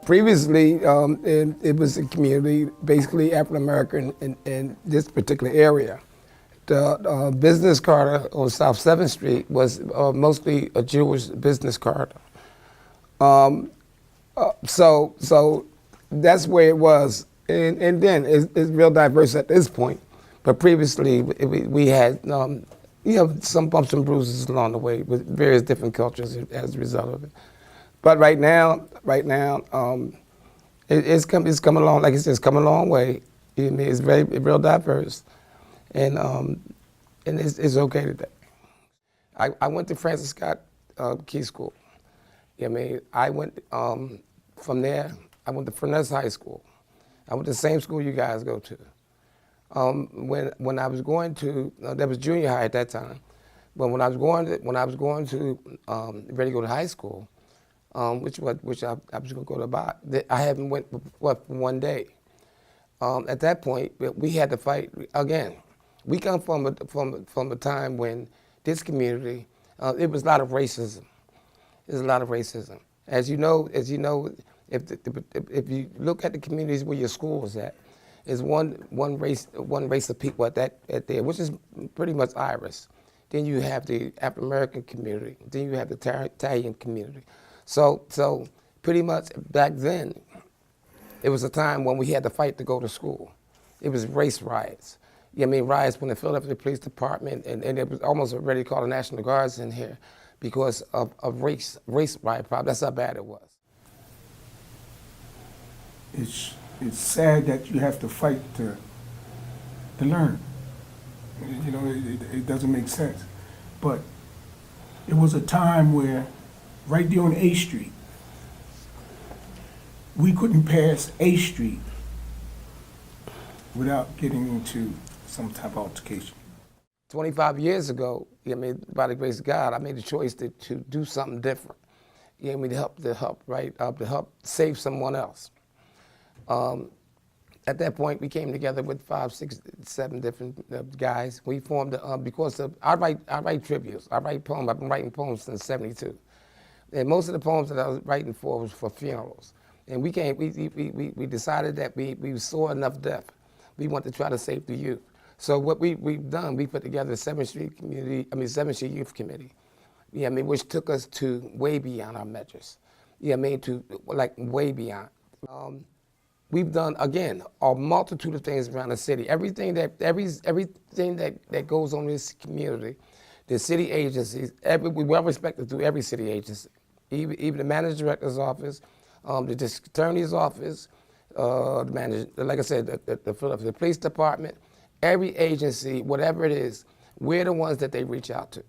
Previously, it was a community, basically African American in this particular area. The business corridor on South 7th Street was mostly a Jewish business corridor. So that's where it was. And then it's real diverse at this point. But previously, we had some bumps and bruises along the way with various different cultures as a result of it. But right now, it's come along, like I said, it's come a long way. I mean, it's real diverse, and it's okay today. I went to Francis Scott Key School. I mean, I went from there. I went to Furness High School. I went to the same school you guys go to. When I was going to, that was junior high at that time. But when I was going to ready to go to high school, which I was going to go to about, I haven't went for one day. At that point, we had to fight again. We come from a time when this community, it was a lot of racism. There's a lot of racism. As you know, if you look at the communities where your school was at, is one race of people at there, which is pretty much Irish. Then you have the African American community. Then you have the Italian community. So pretty much back then, it was a time when we had to fight to go to school. It was race riots. I mean, riots when the Philadelphia Police Department, and it was almost already called the National Guards in here because of race riot problem. That's how bad it was. It's sad that you have to fight to learn. You know, it doesn't make sense. But it was a time where right there on A Street, we couldn't pass A Street without getting into some type of altercation. 25 years ago, I mean, by the grace of God, I made the choice to do something different. You know, I mean, to help save someone else. At that point, we came together with 5, 6, 7 different guys. We formed because I write tributes. I write poems. I've been writing poems since '72, and most of the poems that I was writing for was for funerals. And we decided that we saw enough death. We want to try to save the youth. So what we've done, we put together the 7th Street Youth Committee. Yeah, I mean, which took us to way beyond our measures. Yeah, I mean, to like way beyond. We've done, again, a multitude of things around the city. Everything that goes on in this community, the city agencies, we're well respected through every city agency, even the manager director's office, the district attorney's office, the manager, like I said, the police department, every agency, whatever it is, we're the ones that they reach out to,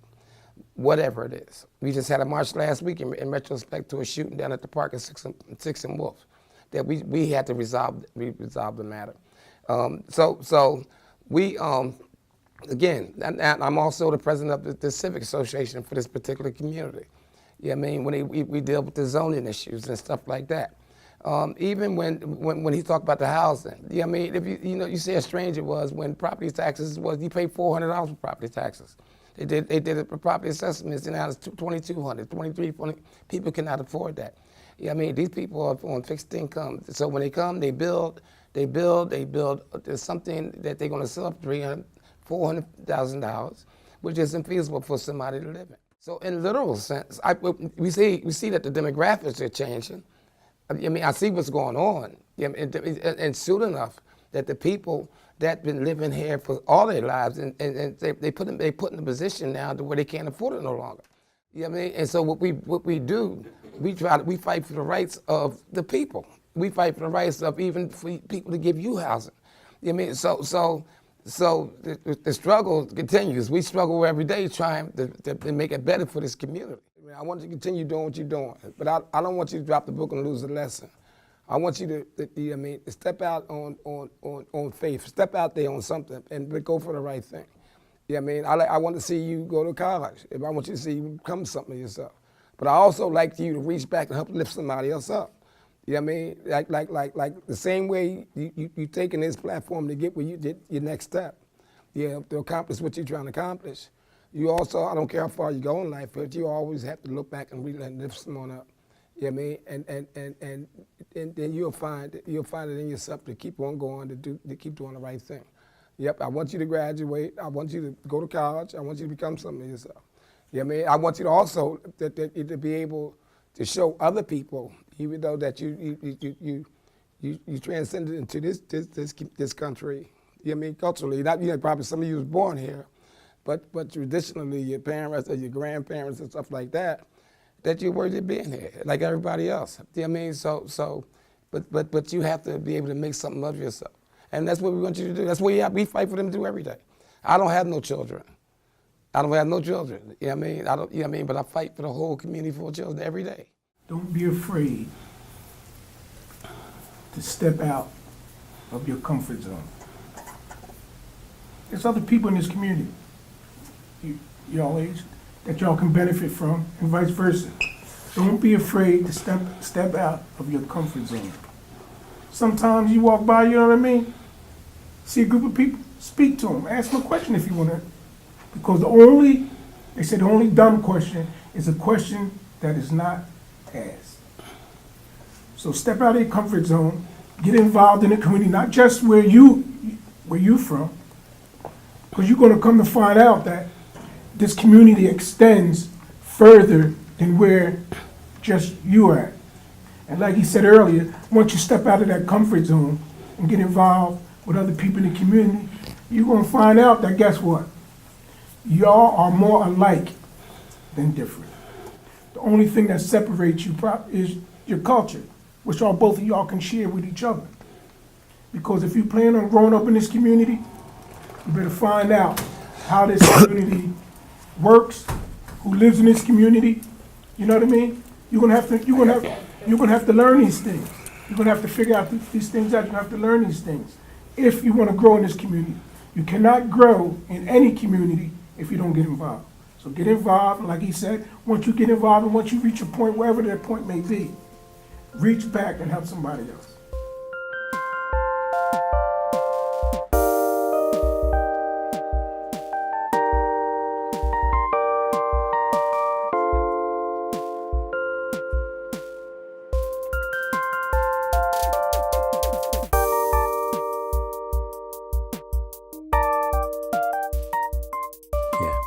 whatever it is. We just had a march last week in retrospect to a shooting down at the park at 6th and Wolf. That we had to resolve the matter. So we, again, and I'm also the president of the Civic Association for this particular community. Yeah, I mean, when we deal with the zoning issues and stuff like that. Even when he talked about the housing, yeah, I mean, if you see how strange it was when property taxes you pay $400 for property taxes. They did it for property assessments, and now it's $2,200, $2,300. People cannot afford that. Yeah, I mean, these people are on fixed income. So when they come, they build. There's something that they're going to sell for $300,000, $400,000, which is infeasible for somebody to live in. So in literal sense, we see that the demographics are changing. I mean, I see what's going on. Yeah, and soon enough, that the people that been living here for all their lives, and they put in a position now to where they can't afford it no longer. You know what I mean? And so what we do, we fight for the rights of the people. We fight for the rights of even for people to give you housing. You know what I mean? So the struggle continues. We struggle every day trying to make it better for this community. I mean, I want you to continue doing what you're doing, but I don't want you to drop the book and lose the lesson. I want you to step out on faith, step out there on something and go for the right thing. Yeah, I mean, I want to see you go to college. I want you to see you become something yourself. But I also like you to reach back and help lift somebody else up. You know what I mean? Like the same way you taking this platform to get where you did your next step. Yeah, to accomplish what you're trying to accomplish. You also, I don't care how far you go in life, but you always have to look back and really lift someone up. You know what I mean? then you'll find it in yourself to keep on going, to keep doing the right thing. Yep, I want you to graduate. I want you to go to college. I want you to become something yourself. You know what I mean? I want you to also to be able to show other people, even though that you transcended into this country. You know what I mean? Culturally, not, you know, probably some of you was born here, but traditionally, your parents or your grandparents and stuff like that you're worthy of being here, like everybody else. You know what I mean? But you have to be able to make something of yourself. And that's what we want you to do. That's what we fight for them to do every day. I don't have no children. You know what I mean? You know what I mean? But I fight for the whole community for children every day. Don't be afraid to step out of your comfort zone. There's other people in this community, y'all age, that y'all can benefit from, and vice versa. Don't be afraid to step out of your comfort zone. Sometimes you walk by, you know what I mean? See a group of people, speak to them, ask them a question if you want to. Because they say the only dumb question is a question that is not asked. So step out of your comfort zone, get involved in the community, not just where you from, because you're going to come to find out that this community extends further than where just you are at. And like he said earlier, once you step out of that comfort zone and get involved with other people in the community, you're going to find out that, guess what? Y'all are more alike than different. The only thing that separates you is your culture, which both of y'all can share with each other. Because if you plan on growing up in this community, you better find out how this community works, who lives in this community. You know what I mean? You're gonna have to learn these things. You're gonna have to figure out these things out. You have to learn these things if you want to grow in this community. You cannot grow in any community if you don't get involved. So get involved, and like he said, once you get involved and once you reach a point, wherever that point may be, reach back and help somebody else.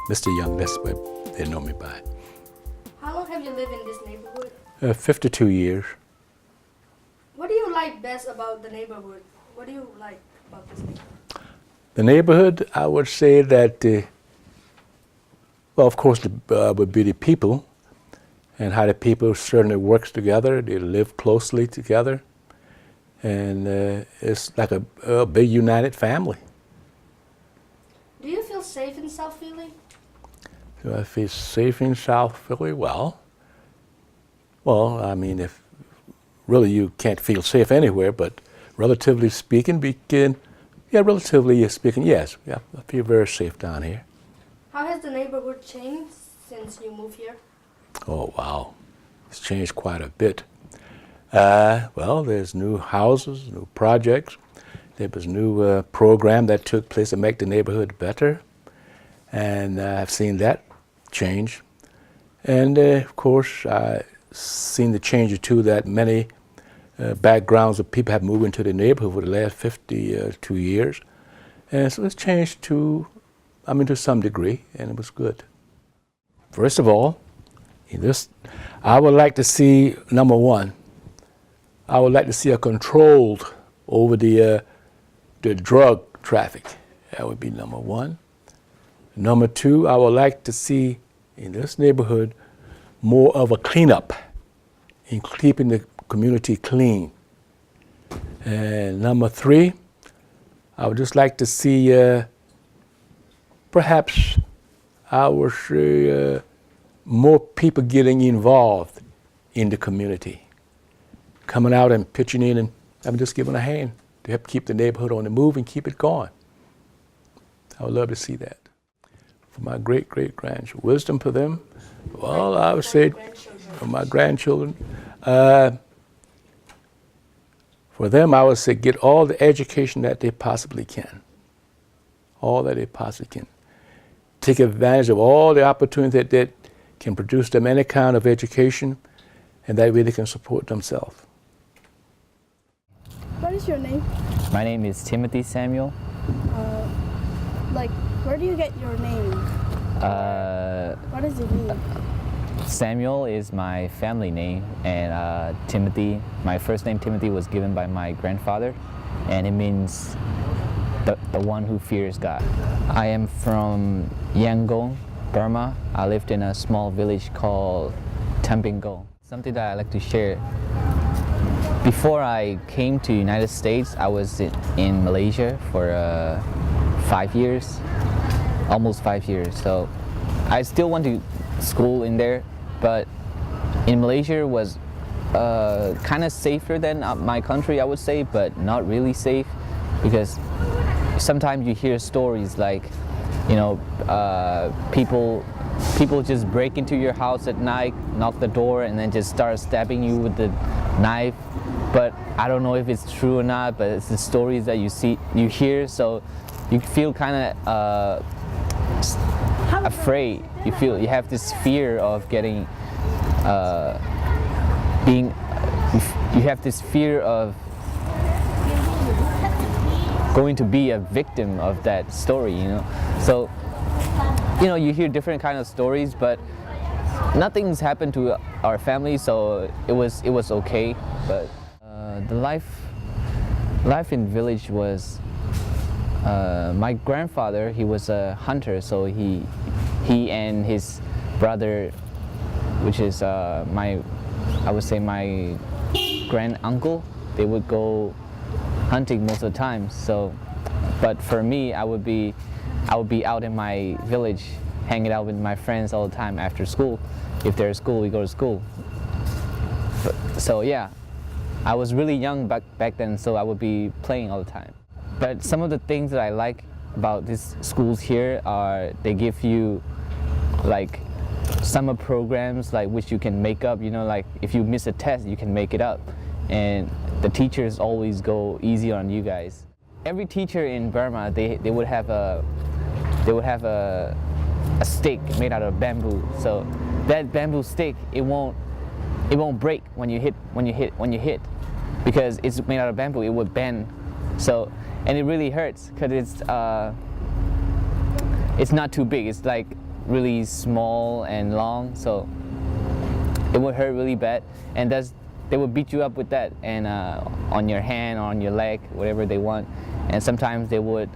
Mr. Young, that's what they know me by. How long have you lived in this neighborhood? 52 years. What do you like best about the neighborhood? What do you like about this neighborhood? The neighborhood, I would say that, well, of course, would be the people and how the people certainly works together. They live closely together. And it's like a big united family. Do you feel safe in South Philly? Do I feel safe in South Philly? Well, I mean, if really you can't feel safe anywhere, but relatively speaking, relatively speaking, yes. Yeah, I feel very safe down here. How has the neighborhood changed since you moved here? Oh, wow. It's changed quite a bit. Well, there's new houses, new projects. There was a new program that took place to make the neighborhood better. And I've seen that change. And of course, I've seen the change too that many backgrounds of people have moved into the neighborhood for the last 52 years. And so it's changed to some degree, and it was good. First of all, I would like to see, number one, I would like to see a controlled over the drug traffic. That would be number one. Number two, I would like to see in this neighborhood more of a cleanup in keeping the community clean. And number three, I would just like to see perhaps more people getting involved in the community, coming out and pitching in and just giving a hand to help keep the neighborhood on the move and keep it going. I would love to see that. For my great-great-grandchildren, wisdom for them, well, I would say for my grandchildren, for them, I would say get all the education that they possibly can. All that they possibly can. Take advantage of all the opportunities that can produce them any kind of education, and that way they can support themselves. is your name? My name is Timothy Samuel. Like, where do you get your name? What does it mean? Samuel is my family name, and Timothy, my first name Timothy, was given by my grandfather, and it means the one who fears God. I am from Yangon, Burma. I lived in a small village called Tampingo. Something that I like to share. Before I came to United States, I was in Malaysia for 5 years, almost 5 years. So I still went to school in there, but in Malaysia was kind of safer than my country, I would say, but not really safe, because sometimes you hear stories like, you know, people just break into your house at night, knock the door, and then just start stabbing you with the knife. But I don't know if it's true or not, but it's the stories that you hear, so you feel kind of afraid. You have this fear of getting you have this fear of going to be a victim of that story, you know. So, you know, you hear different kind of stories, but nothing's happened to our family, so it was okay. But the life in village was, my grandfather, he was a hunter, so he and his brother, which is I would say my grand uncle, they would go hunting most of the time. So, but for me, I would be out in my village, hanging out with my friends all the time after school. If there's school, we go to school. So yeah, I was really young back then, so I would be playing all the time. But some of the things that I like about these schools here are they give you like summer programs, like which you can make up, you know, like if you miss a test, you can make it up. And the teachers always go easy on you guys. Every teacher in Burma, they would have a stick made out of bamboo. So that bamboo stick, it won't break when you hit, because it's made out of bamboo. It would bend. So, and it really hurts because it's not too big. It's like really small and long, so it would hurt really bad. And they would beat you up with that, and on your hand, on your leg, whatever they want. And sometimes they would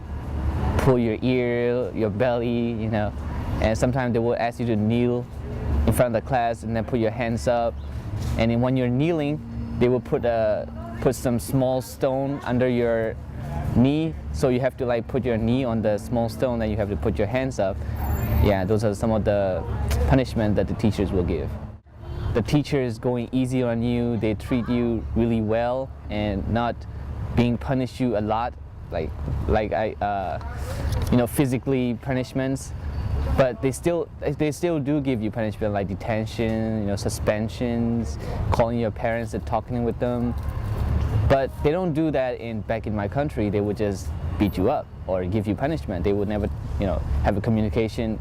pull your ear, your belly, you know. And sometimes they would ask you to kneel in front of the class and then put your hands up. And then when you're kneeling, they will put some small stone under your knee, so you have to like put your knee on the small stone, then you have to put your hands up. Yeah, those are some of the punishment that the teachers will give. The teacher is going easy on you. They treat you really well and not being punish you a lot, like you know, physically punishments. But they still do give you punishment like detention, you know, suspensions, calling your parents and talking with them. But they don't do that back in my country. They would just beat you up or give you punishment. They would never, you know, have a conversation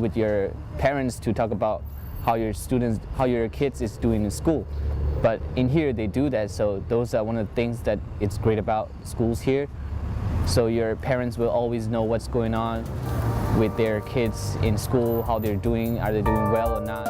with your parents to talk about how your kids is doing in school. But in here they do that. So those are one of the things that it's great about schools here. So your parents will always know what's going on with their kids in school, how they're doing, are they doing well or not.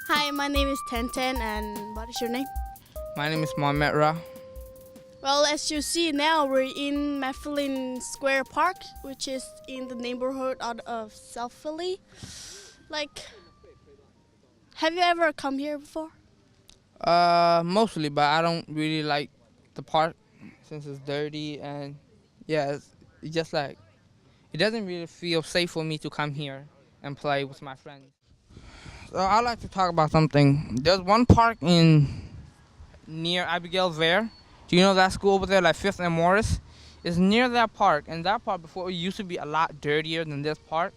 Hi, my name is Tenten, and what is your name? My name is Mohamed Ra. Well, as you see now, we're in Methylene Square Park, which is in the neighborhood out of South Philly. Like, have you ever come here before? Mostly, but I don't really like the park since it's dirty, and yeah, it's just like, it doesn't really feel safe for me to come here and play with my friends. So I'd like to talk about something. There's one park near Abigail Vare. Do you know that school over there, like 5th and Morris? It's near that park, and that park before it used to be a lot dirtier than this park.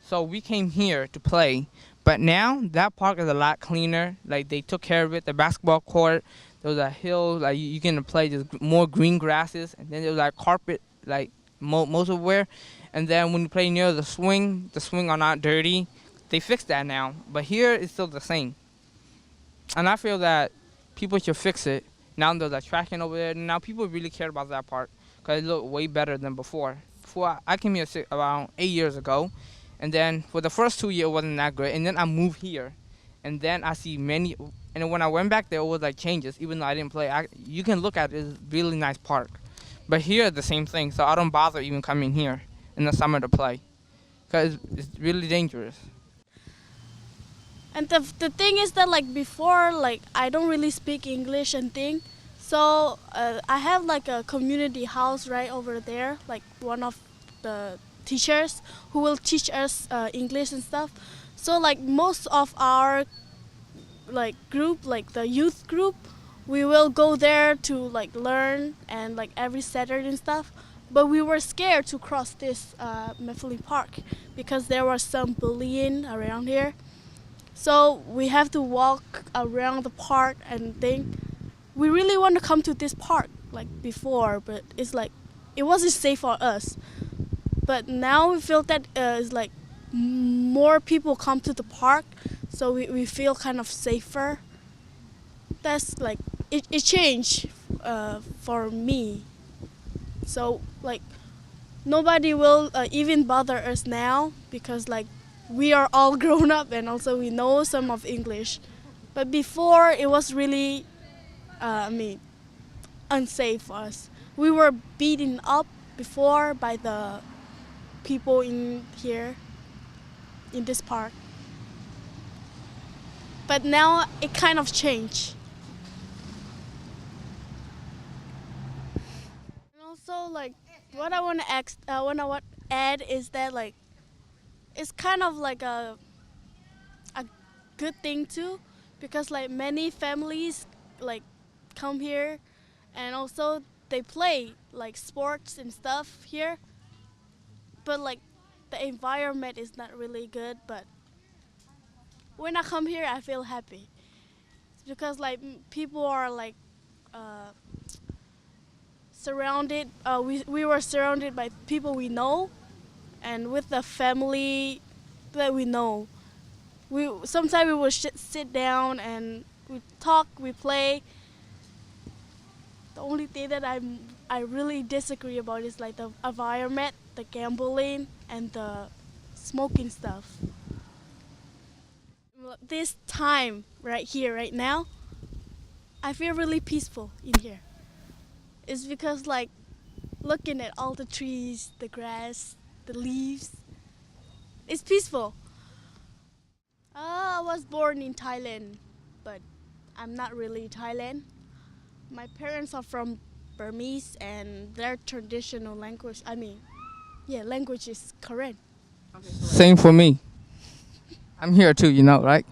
So we came here to play, but now that park is a lot cleaner. Like they took care of it. The basketball court, there was a hill, like you can play. There's more green grasses, and then there was like carpet, like most of where. And then when you play near the swing are not dirty. They fixed that now, but here it's still the same. And I feel that people should fix it. Now there's a tracking over there. Now people really care about that park because it looked way better than before. Before I came here around 8 years ago, and then for the first 2 years it wasn't that great. And then I moved here, and then I see many. And when I went back there, it was like changes. Even though I didn't play, you can look at it. It's a really nice park. But here the same thing. So I don't bother even coming here in the summer to play because it's really dangerous. And the thing is that like before, like I don't really speak English and thing, so I have like a community house right over there, like one of the teachers who will teach us English and stuff. So like most of our like group, like the youth group, we will go there to like learn and like every Saturday and stuff. But we were scared to cross this Methylene Park because there was some bullying around here. So we have to walk around the park and think. We really want to come to this park like before, but it's like it wasn't safe for us. But now we feel that it's like more people come to the park, so we feel kind of safer. That's like it changed for me. So like nobody will even bother us now because like we are all grown up and also we know some of English. But before it was really, unsafe for us. We were beaten up before by the people in here, in this park. But now it kind of changed. And also like what I want to add is that like it's kind of like a good thing too, because like many families like come here and also they play like sports and stuff here, but like the environment is not really good. But when I come here I feel happy because like people are like surrounded, we were surrounded by people we know and with the family that we know. Sometimes we will sit down and we talk, we play. The only thing that I really disagree about is like the environment, the gambling, and the smoking stuff. This time right here, right now, I feel really peaceful in here. It's because like looking at all the trees, the grass, the leaves, it's peaceful. I was born in Thailand, but I'm not really Thailand. My parents are from Burmese and their traditional language, language is Korean. Same for me. I'm here too, you know, right?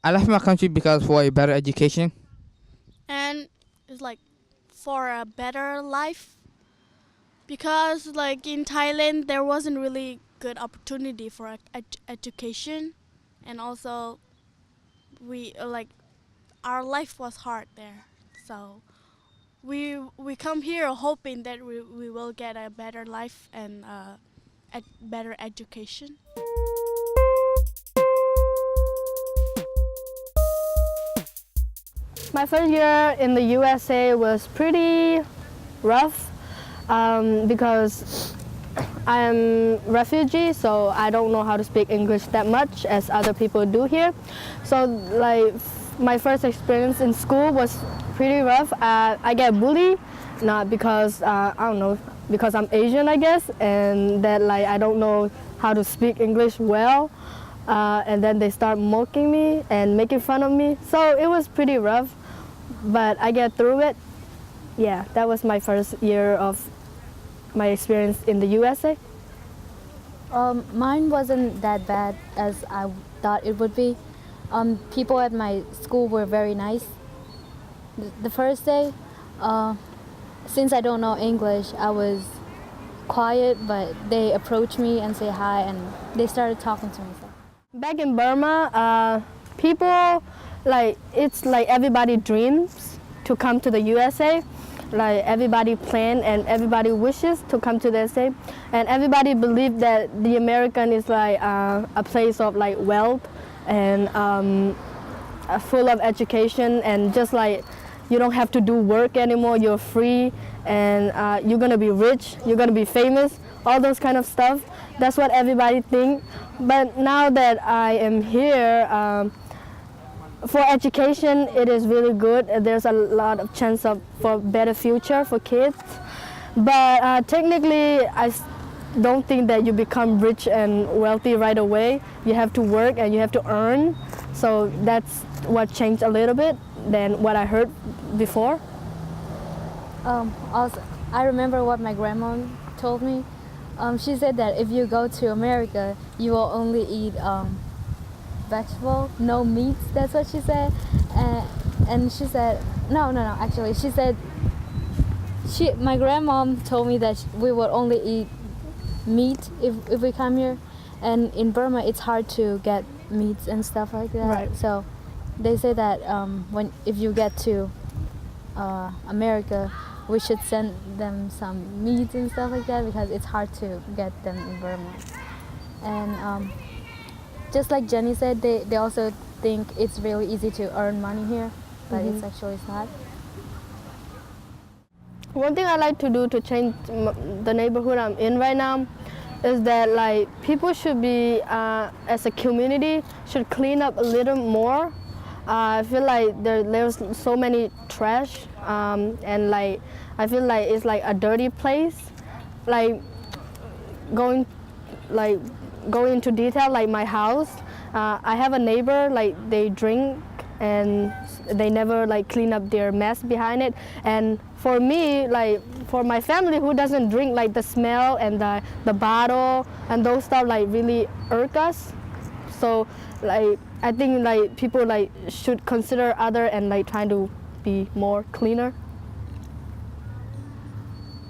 I left my country because for a better education. And it's like for a better life, because like in Thailand there wasn't really good opportunity for education, and also we like our life was hard there, so we come here hoping that we will get a better life and a better education. My first year in the USA was pretty rough because I'm refugee, so I don't know how to speak English that much as other people do here. So like my first experience in school was pretty rough. I get bullied, not because I don't know, because I'm Asian, I guess, and that like I don't know how to speak English well. And then they start mocking me and making fun of me. So it was pretty rough, but I get through it. yeah, that was my first year of my experience in the USA. Mine wasn't that bad as I thought it would be. People at my school were very nice. The first day, since I don't know English, I was quiet, but they approached me and say hi, and they started talking to me. Back in Burma, people, like, it's like everybody dreams to come to the USA. Like, everybody plan and everybody wishes to come to the USA, and everybody believe that the American is like a place of like wealth and full of education, and just like you don't have to do work anymore, you're free, and you're gonna be rich, you're gonna be famous, all those kind of stuff. That's what everybody think. But now that I am here, for education, it is really good. There's a lot of chance for better future for kids. But technically, don't think that you become rich and wealthy right away. You have to work and you have to earn. So that's what changed a little bit than what I heard before. Also, I remember what my grandma told me. She said that if you go to America, you will only eat vegetable, no meats. That's what she said. And she said, no. Actually, she said, my grandma told me that we will only eat meat if we come here. And in Burma, it's hard to get meats and stuff like that. Right. So they say that if you get to America, we should send them some meats and stuff like that, because it's hard to get them in Burma. And just like Jenny said, they also think it's really easy to earn money here, but it's actually not. One thing I like to do to change the neighborhood I'm in right now is that like people should be, as a community, should clean up a little more. I feel like there's so many trash, and like I feel like it's like a dirty place. Like going into detail, like my house, I have a neighbor, like they drink and they never like clean up their mess behind it. And for me, like for my family who doesn't drink, like the smell and the bottle and those stuff like really irk us. So like I think like people like should consider other and like trying to be more cleaner.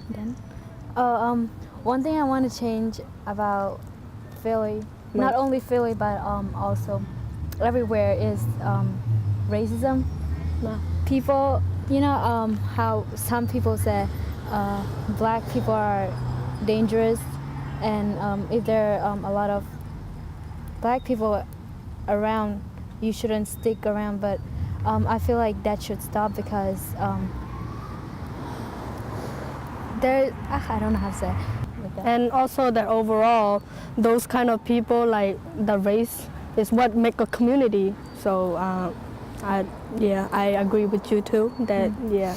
Then, one thing I want to change about Philly, not only Philly but also everywhere, is racism. Yeah. People, how some people say black people are dangerous, and if there are a lot of black people around, you shouldn't stick around. But I feel like that should stop, because I don't know how to say it. And also that overall, those kind of people, like the race, is what make a community. So I agree with you too. That yeah.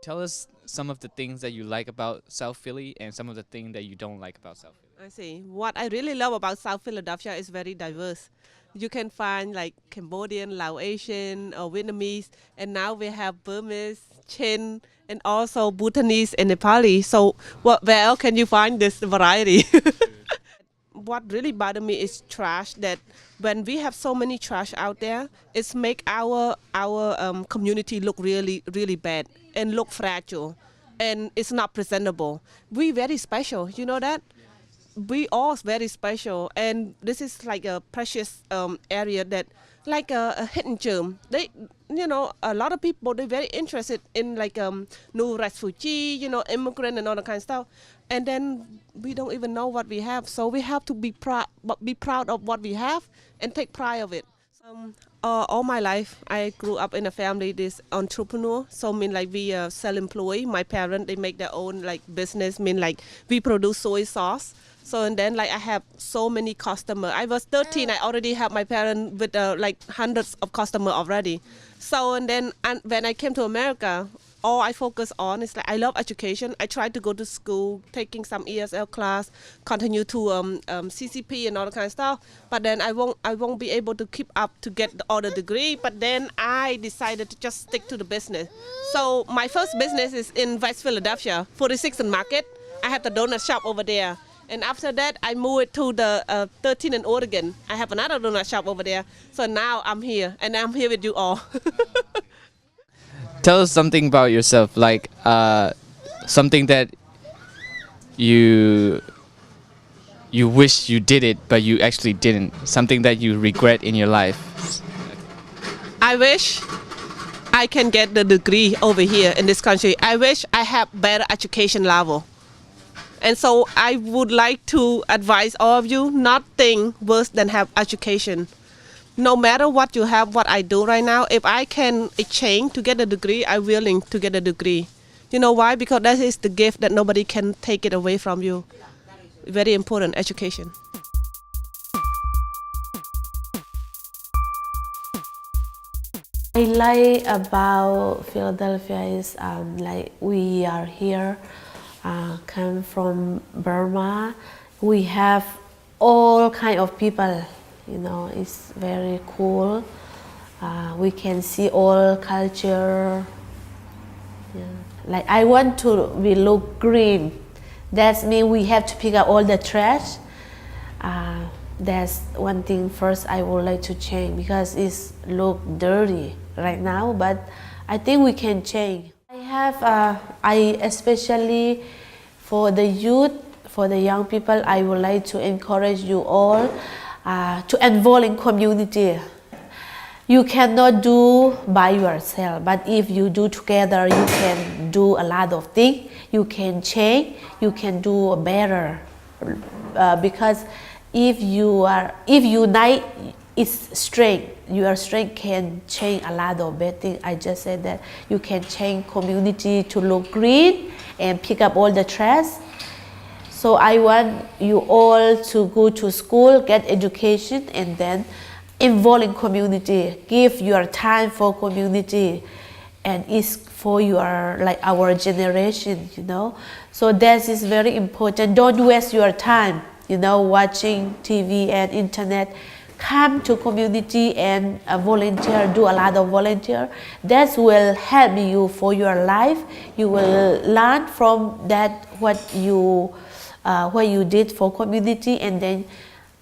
Tell us some of the things that you like about South Philly and some of the things that you don't like about South Philly. I see. What I really love about South Philadelphia is very diverse. You can find like Cambodian, Laotian, or Vietnamese, and now we have Burmese, Chin, and also Bhutanese and Nepali. So where else can you find this variety? What really bothers me is trash. That when we have so many trash out there, it's make our community look really, really bad and look fragile, and it's not presentable. We very special, you know that? We all very special, and this is like a precious area that like a hidden gem. They, a lot of people, they're very interested in like new refugee, immigrant and all that kind of stuff. And then we don't even know what we have. So we have to be proud of what we have and take pride of it. All my life, I grew up in a family this entrepreneur. So mean like we self-employed. My parents they make their own like business. Mean like we produce soy sauce. So and then like I have so many customers. I was 13. I already have my parents with like hundreds of customers already. So and then when I came to America, all I focus on is like I love education. I tried to go to school, taking some ESL class, continue to CCP and all that kind of stuff. But then I won't be able to keep up to get all the degree. But then I decided to just stick to the business. So my first business is in West Philadelphia, 46th and Market. I have the donut shop over there. And after that, I moved to the 13th in Oregon. I have another donut shop over there. So now I'm here, and I'm here with you all. Tell us something about yourself, like something that you wish you did it, but you actually didn't. Something that you regret in your life. I wish I can get the degree over here in this country. I wish I have better education level. And so I would like to advise all of you, nothing worse than have education. No matter what you have, what I do right now, if I can exchange to get a degree, I'm willing to get a degree. You know why? Because that is the gift that nobody can take it away from you. Very important, education. I like about Philadelphia is like we are here, come from Burma. We have all kind of people. You know, it's very cool. We can see all culture. Yeah. Like I want to we look green. That means we have to pick up all the trash. That's one thing first I would like to change because it's look dirty right now. But I think we can change. I have I especially for the youth, for the young people, I would like to encourage you all. To involve in community. You cannot do by yourself, but if you do together, you can do a lot of things. You can change, you can do better. Because if you unite, it's strength. Your strength can change a lot of bad things. I just said that you can change community to look green and pick up all the trash. So I want you all to go to school, get education, and then involve in community. Give your time for community, and it's for your like our generation, you know. So that is very important. Don't waste your time, you know, watching TV and internet. Come to community and volunteer. Do a lot of volunteer. That will help you for your life. You will learn from that what you did for community, and then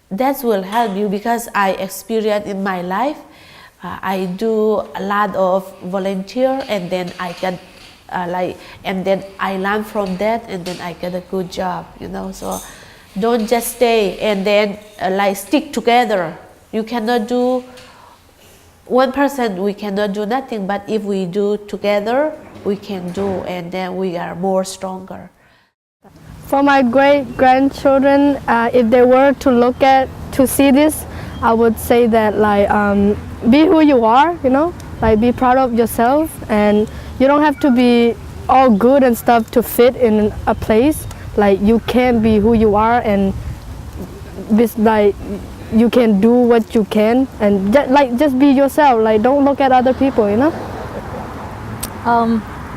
that will help you because I experienced in my life. I do a lot of volunteer, and then I get and then I learn from that, and then I get a good job, you know. So don't just stay and then stick together. You cannot do one person. We cannot do nothing, but if we do together, we can do, and then we are more stronger. For my great-grandchildren, if they were to see this, I would say that be who you are, you know, be proud of yourself, and you don't have to be all good and stuff to fit in a place. You can be who you are, and you can do what you can, and just be yourself. Don't look at other people, you know.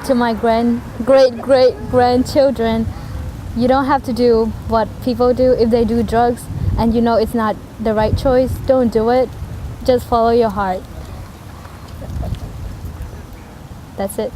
To my great-grandchildren, you don't have to do what people do. If they do drugs and you know it's not the right choice, don't do it. Just follow your heart. That's it.